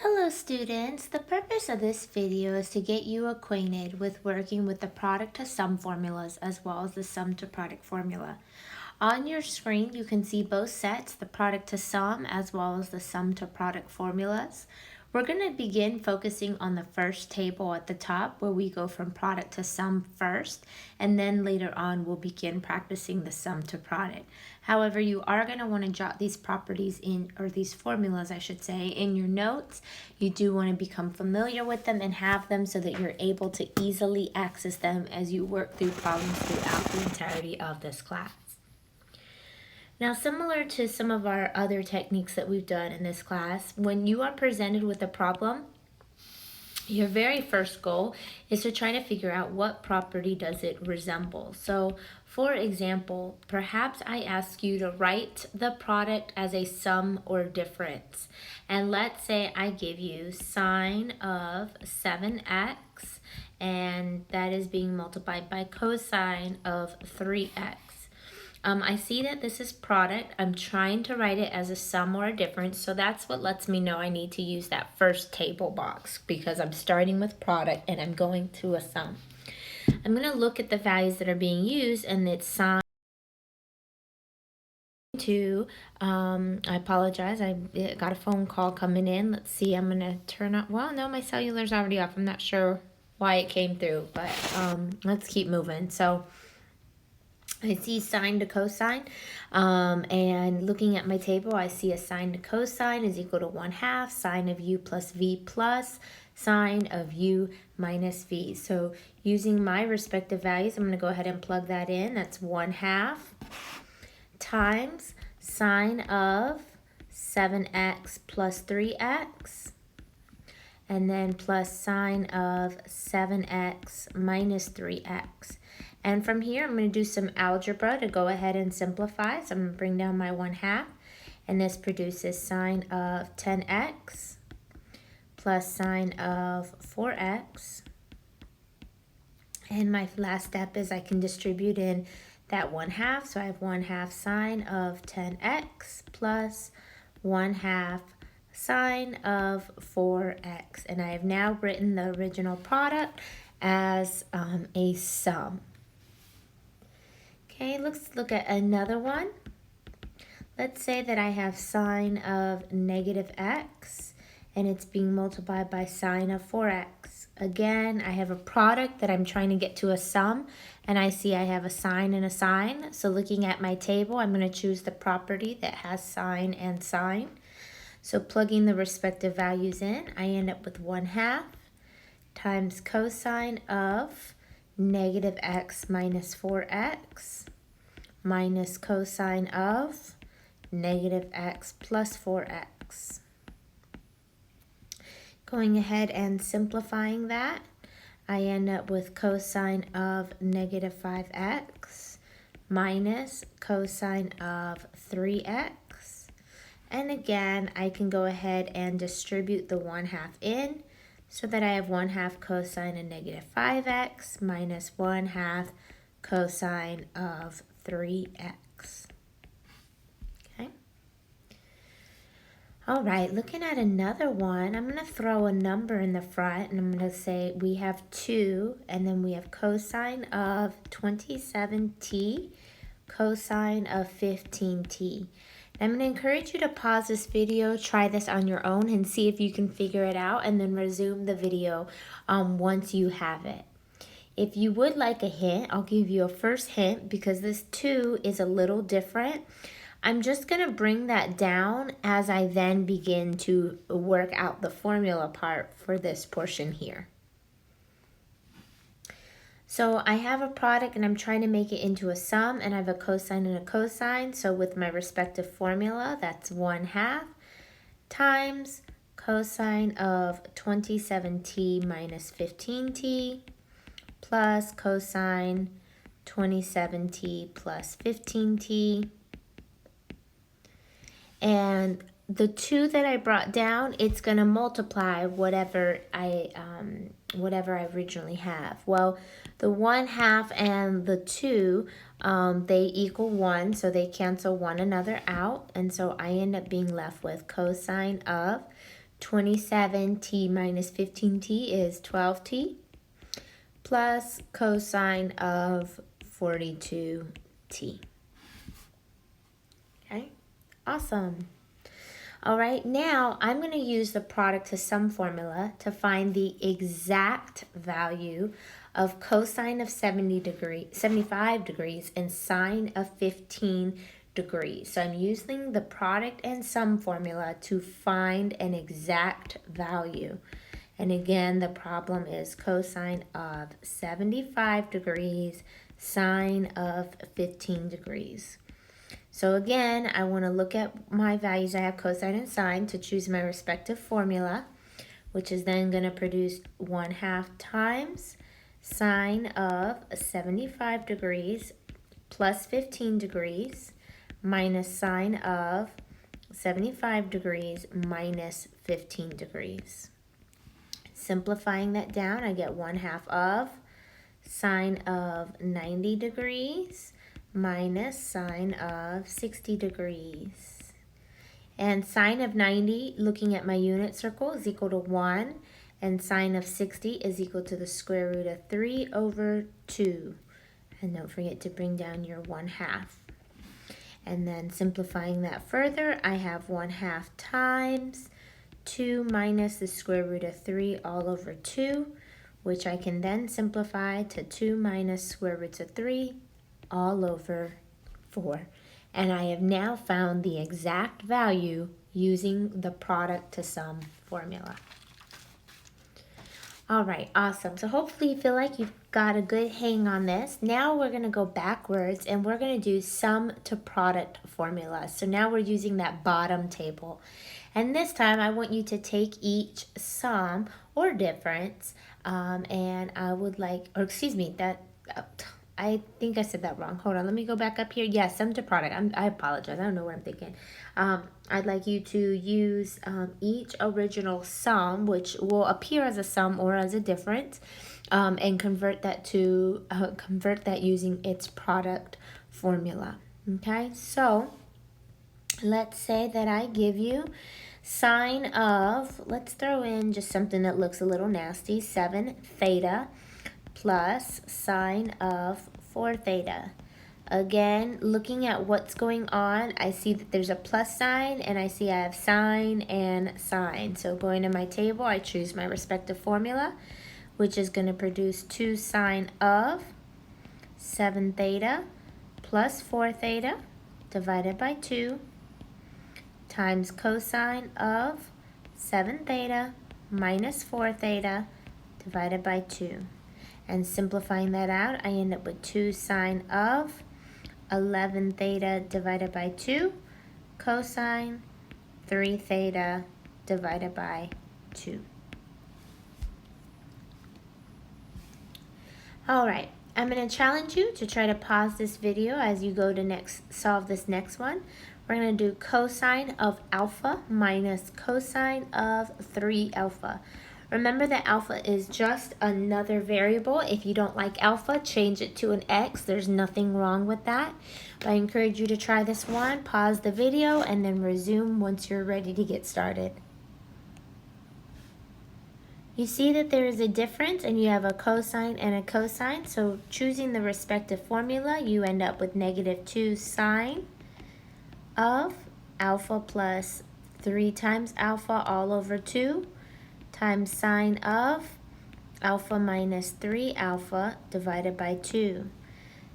Hello students, the purpose of this video is to get you acquainted with working with the product to sum formulas as well as the sum to product formula. On your screen you can see both sets, the product to sum as well as the sum to product formulas. We're going to begin focusing on the first table at the top where we go from product to sum first, and then later on we'll begin practicing the sum to product. However, you are going to want to jot these properties in, or these formulas I should say, in your notes. You do want to become familiar with them and have them so that you're able to easily access them as you work through problems throughout the entirety of this class. Now, similar to some of our other techniques that we've done in this class, when you are presented with a problem, your very first goal is to try to figure out what property does it resemble. So, for example, perhaps I ask you to write the product as a sum or difference. And let's say I give you sine of 7x, and that is being multiplied by cosine of 3x. I see that this is product. I'm trying to write it as a sum or a difference, so that's what lets me know I need to use that first table box because I'm starting with product and I'm going to a sum. I'm going to look at the values that are being used, and it's sine to, I apologize, I got a phone call coming in. Let's see, I'm going to turn up, well, no, my cellular's already off. I'm not sure why it came through, but let's keep moving. So I see sine to cosine, and looking at my table, I see a sine to cosine is equal to 1/2 sine of u plus v plus sine of u minus v. So using my respective values, I'm going to go ahead and plug that in. That's 1/2 times sine of 7x plus 3x, and then plus sine of 7x minus 3x. And from here, I'm going to do some algebra to go ahead and simplify. So I'm going to bring down my 1/2, and this produces sine of 10x plus sine of 4x. And my last step is I can distribute in that 1/2. So I have 1/2 sine of 10x plus 1/2 sine of 4x. And I have now written the original product as a sum. Okay, let's look at another one. Let's say that I have sine of negative x, and it's being multiplied by sine of 4x. Again, I have a product that I'm trying to get to a sum, and I see I have a sine and a sine. So looking at my table, I'm going to choose the property that has sine and sine. So plugging the respective values in, I end up with 1/2 times cosine of negative x minus 4x minus cosine of negative x plus 4x. Going ahead and simplifying that, I end up with cosine of negative 5x minus cosine of 3x. And again, I can go ahead and distribute the 1/2 in, so that I have 1/2 cosine of negative 5x minus 1/2 cosine of 3x. Okay. All right, looking at another one, I'm going to throw a number in the front, and I'm going to say we have 2, and then we have cosine of 27t, cosine of 15t. I'm going to encourage you to pause this video, try this on your own, and see if you can figure it out, and then resume the video once you have it. If you would like a hint, I'll give you a first hint because this 2 is a little different. I'm just going to bring that down as I then begin to work out the formula part for this portion here. So I have a product and I'm trying to make it into a sum, and I have a cosine and a cosine. So with my respective formula, that's 1/2 times cosine of 27t minus 15t plus cosine 27t plus 15t. And the 2 that I brought down, it's going to multiply whatever I originally have. Well, the 1/2 and the 2, they equal 1, so they cancel one another out. And so I end up being left with cosine of 27t minus 15t is 12t, plus cosine of 42t. Okay, awesome. All right, now I'm going to use the product to sum formula to find the exact value of cosine of 75 degrees and sine of 15 degrees. So I'm using the product and sum formula to find an exact value. And again, the problem is cosine of 75 degrees, sine of 15 degrees. So again, I want to look at my values. I have cosine and sine to choose my respective formula, which is then going to produce 1/2 times sine of 75 degrees plus 15 degrees minus sine of 75 degrees minus 15 degrees. Simplifying that down, I get 1/2 of sine of 90 degrees minus sine of 60 degrees. And sine of 90, looking at my unit circle, is equal to 1. And sine of 60 is equal to the square root of 3 over 2. And don't forget to bring down your 1/2. And then simplifying that further, I have 1/2 times 2 minus the square root of 3 all over 2, which I can then simplify to 2 minus square roots of 3 all over 4. And I have now found the exact value using the product to sum formula. All right, awesome. So hopefully you feel like you've got a good hang on this. Now we're going to go backwards and we're going to do sum to product formula. So now we're using that bottom table. And this time I want you to take each sum or difference and I would like, or excuse me, I think I said that wrong. Hold on, let me go back up here. Yes, sum to product. I apologize. I don't know what I'm thinking. I'd like you to use each original sum, which will appear as a sum or as a difference, and convert that using its product formula. Okay, so let's say that I give you sine of, let's throw in just something that looks a little nasty, 7 theta plus sine of 4 theta. Again, looking at what's going on, I see that there's a plus sign and I see I have sine and sine. So going to my table, I choose my respective formula, which is going to produce 2 sine of 7 theta plus 4 theta divided by 2 times cosine of 7 theta minus 4 theta divided by 2. And simplifying that out, I end up with 2 sine of 11 theta divided by 2 cosine 3 theta divided by 2. All right, I'm going to challenge you to try to pause this video as you go to solve this next one. We're going to do cosine of alpha minus cosine of 3 alpha. Remember that alpha is just another variable. If you don't like alpha, change it to an x. There's nothing wrong with that. But I encourage you to try this one, pause the video, and then resume once you're ready to get started. You see that there is a difference and you have a cosine and a cosine. So choosing the respective formula, you end up with -2 sine of alpha plus 3 times alpha all over 2 times sine of alpha minus 3 alpha divided by 2.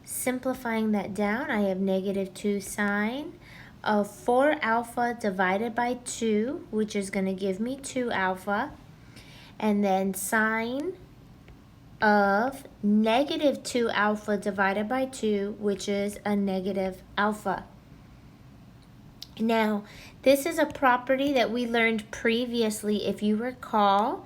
Simplifying that down, I have -2 sine of 4 alpha divided by 2, which is going to give me 2 alpha, and then sine of -2 alpha divided by 2, which is a negative alpha. Now, this is a property that we learned previously, if you recall.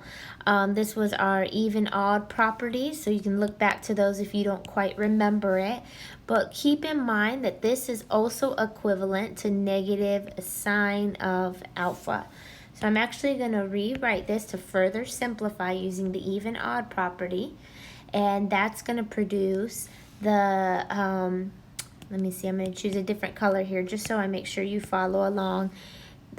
This was our even-odd property, so you can look back to those if you don't quite remember it. But keep in mind that this is also equivalent to negative sine of alpha. So I'm actually going to rewrite this to further simplify using the even-odd property. And that's going to produce the... let me see, I'm going to choose a different color here just so I make sure you follow along.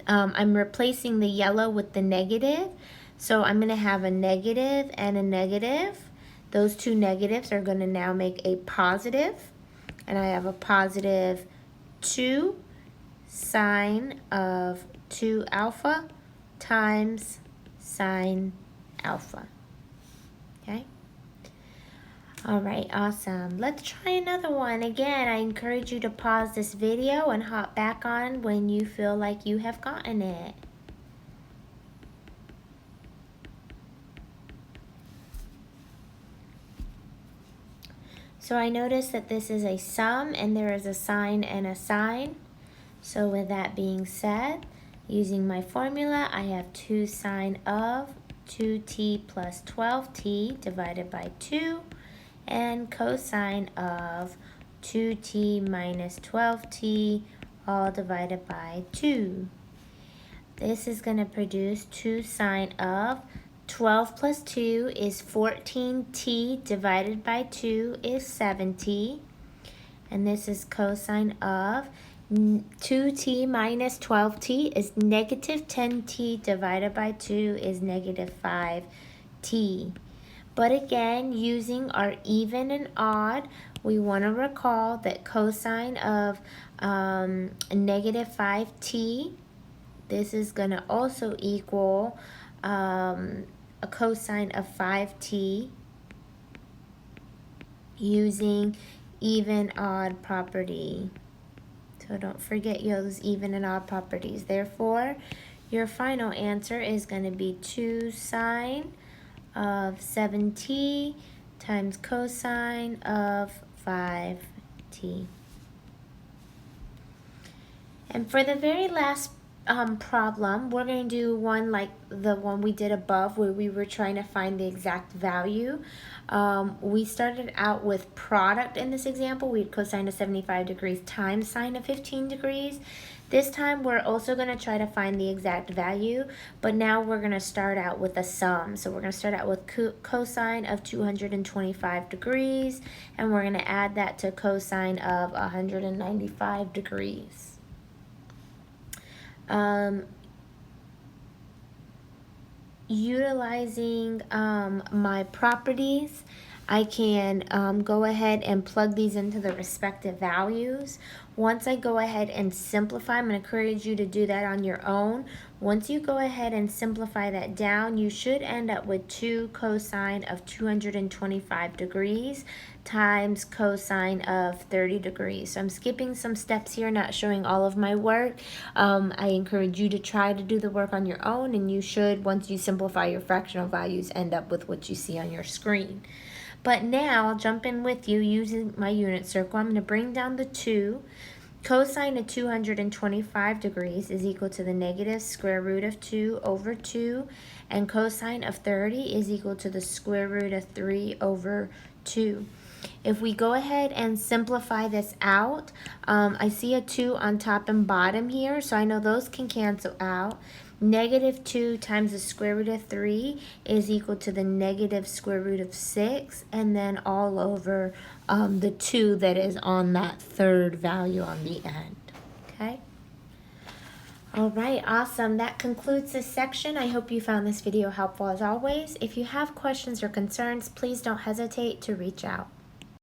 I'm replacing the yellow with the negative. So I'm going to have a negative and a negative. Those two negatives are going to now make a positive. And I have a positive 2 sine of 2 alpha times sine alpha. Okay? All right, awesome. Let's try another one. Again, I encourage you to pause this video and hop back on when you feel like you have gotten it. So I notice that this is a sum and there is a sign and a sign. So with that being said, using my formula, I have 2 sine of 2t plus 12t divided by 2 and cosine of 2t minus 12t all divided by 2. This is going to produce 2 sine of 12 plus 2 is 14t divided by 2 is 7t. And this is cosine of 2t minus 12t is negative 10t divided by 2 is negative 5t. But again, using our even and odd, we want to recall that cosine of negative 5t, this is going to also equal a cosine of 5t using even odd property. So don't forget those even and odd properties. Therefore, your final answer is going to be 2 sine of 7t times cosine of 5t. And for the very last problem, we're going to do one like the one we did above where we were trying to find the exact value. We started out with product in this example. We had cosine of 75 degrees times sine of 15 degrees. This time we're also going to try to find the exact value, but now we're going to start out with a sum. So we're going to start out with cosine of 225 degrees, and we're going to add that to cosine of 195 degrees. Utilizing my properties, I can go ahead and plug these into the respective values. Once I go ahead and simplify, I'm going to encourage you to do that on your own. Once you go ahead and simplify that down, you should end up with 2 cosine of 225 degrees times cosine of 30 degrees. So I'm skipping some steps here, not showing all of my work. I encourage you to try to do the work on your own, and you should, once you simplify your fractional values, end up with what you see on your screen. But now I'll jump in with you using my unit circle. I'm going to bring down the 2. Cosine of 225 degrees is equal to the negative square root of 2 over 2. And cosine of 30 is equal to the square root of 3 over 2. If we go ahead and simplify this out, I see a 2 on top and bottom here, so I know those can cancel out. Negative 2 times the square root of 3 is equal to the negative square root of 6, and then all over the 2 that is on that third value on the end. Okay? All right, awesome. That concludes this section. I hope you found this video helpful as always. If you have questions or concerns, please don't hesitate to reach out.